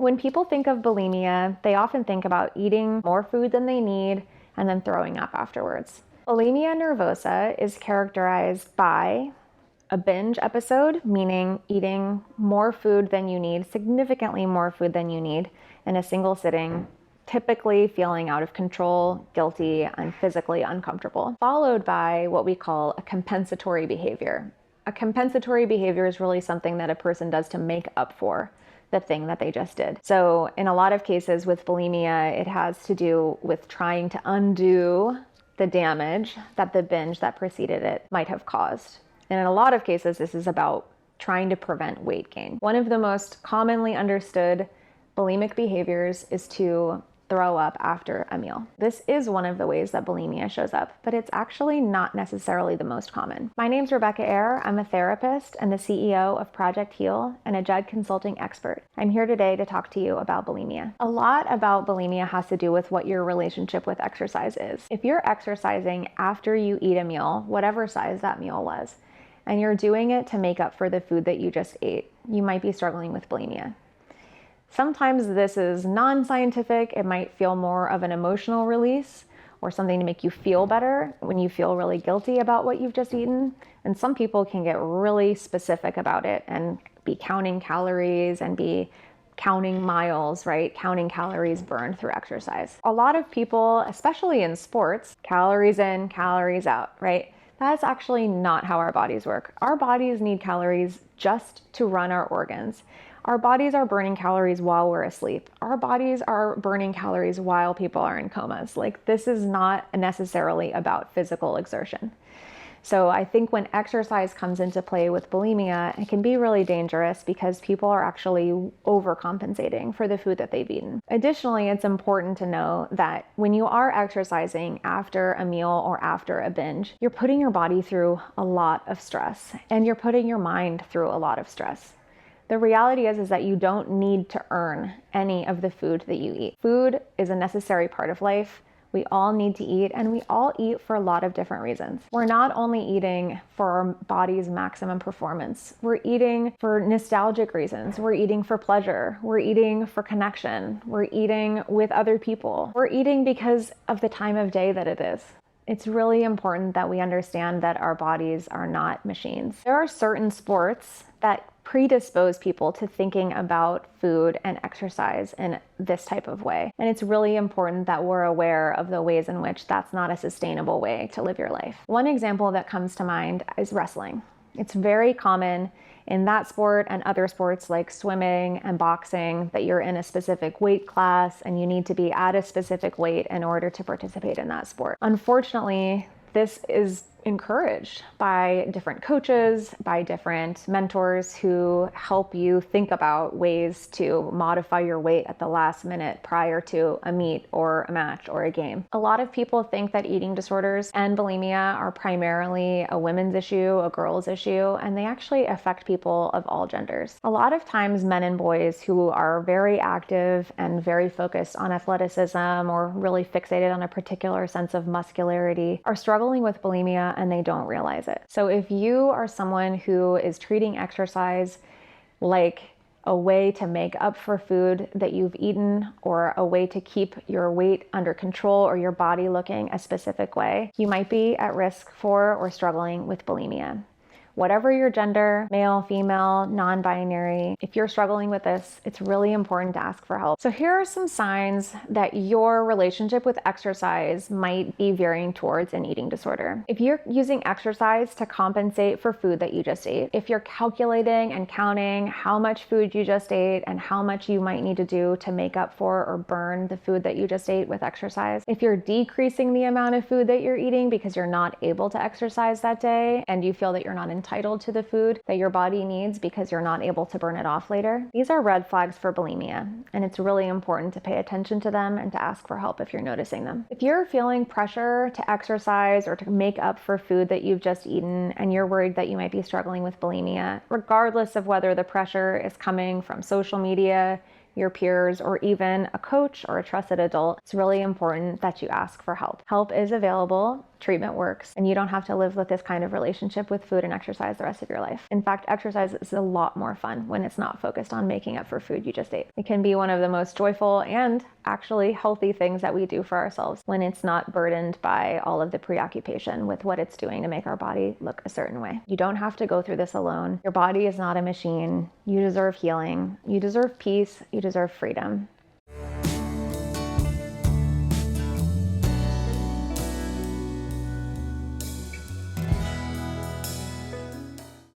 When people think of bulimia, they often think about eating more food than they need and then throwing up afterwards. Bulimia nervosa is characterized by a binge episode, meaning eating more food than you need, significantly more food than you need in a single sitting, typically feeling out of control, guilty, and physically uncomfortable, followed by what we call a compensatory behavior. A compensatory behavior is really something that a person does to make up for the thing that they just did. So in a lot of cases with bulimia, it has to do with trying to undo the damage that the binge that preceded it might have caused. And in a lot of cases, this is about trying to prevent weight gain. One of the most commonly understood bulimic behaviors is to throw up after a meal. This is one of the ways that bulimia shows up, but it's actually not necessarily the most common. My name's Rebecca Eyre. I'm a therapist and the CEO of Project Heal and a JED consulting expert. I'm here today to talk to you about bulimia. A lot about bulimia has to do with what your relationship with exercise is. If you're exercising after you eat a meal, whatever size that meal was, and you're doing it to make up for the food that you just ate, you might be struggling with bulimia. Sometimes this is non-scientific. It might feel more of an emotional release or something to make you feel better when you feel really guilty about what you've just eaten. And some people can get really specific about it and be counting calories and be counting miles, right? Counting calories burned through exercise. A lot of people, especially in sports, calories in, calories out, right? That's actually not how our bodies work. Our bodies need calories just to run our organs. Our bodies are burning calories while we're asleep. Our bodies are burning calories while people are in comas. Like, this is not necessarily about physical exertion. So I think when exercise comes into play with bulimia, it can be really dangerous because people are actually overcompensating for the food that they've eaten. Additionally, it's important to know that when you are exercising after a meal or after a binge, you're putting your body through a lot of stress and you're putting your mind through a lot of stress. The reality is that you don't need to earn any of the food that you eat. Food is a necessary part of life. We all need to eat, and we all eat for a lot of different reasons. We're not only eating for our body's maximum performance. We're eating for nostalgic reasons. We're eating for pleasure. We're eating for connection. We're eating with other people. We're eating because of the time of day that it is. It's really important that we understand that our bodies are not machines. There are certain sports that predispose people to thinking about food and exercise in this type of way. And it's really important that we're aware of the ways in which that's not a sustainable way to live your life. One example that comes to mind is wrestling. It's very common in that sport and other sports like swimming and boxing that you're in a specific weight class and you need to be at a specific weight in order to participate in that sport. Unfortunately, this is encouraged by different coaches, by different mentors who help you think about ways to modify your weight at the last minute prior to a meet or a match or a game. A lot of people think that eating disorders and bulimia are primarily a women's issue, a girl's issue, and they actually affect people of all genders. A lot of times men and boys who are very active and very focused on athleticism or really fixated on a particular sense of muscularity are struggling with bulimia and they don't realize it. So if you are someone who is treating exercise like a way to make up for food that you've eaten or a way to keep your weight under control or your body looking a specific way, you might be at risk for or struggling with bulimia. Whatever your gender, male, female, non-binary, if you're struggling with this, it's really important to ask for help. So here are some signs that your relationship with exercise might be veering towards an eating disorder. If you're using exercise to compensate for food that you just ate, if you're calculating and counting how much food you just ate and how much you might need to do to make up for or burn the food that you just ate with exercise, if you're decreasing the amount of food that you're eating because you're not able to exercise that day and you feel that you're not entitled to the food that your body needs because you're not able to burn it off later. These are red flags for bulimia, and it's really important to pay attention to them and to ask for help if you're noticing them. If you're feeling pressure to exercise or to make up for food that you've just eaten and you're worried that you might be struggling with bulimia, regardless of whether the pressure is coming from social media, your peers, or even a coach or a trusted adult, it's really important that you ask for help. Help is available. treatment works, and you don't have to live with this kind of relationship with food and exercise the rest of your life. In fact, exercise is a lot more fun when it's not focused on making up for food you just ate. It can be one of the most joyful and actually healthy things that we do for ourselves when it's not burdened by all of the preoccupation with what it's doing to make our body look a certain way. You don't have to go through this alone. Your body is not a machine. You deserve healing. You deserve peace. You deserve freedom.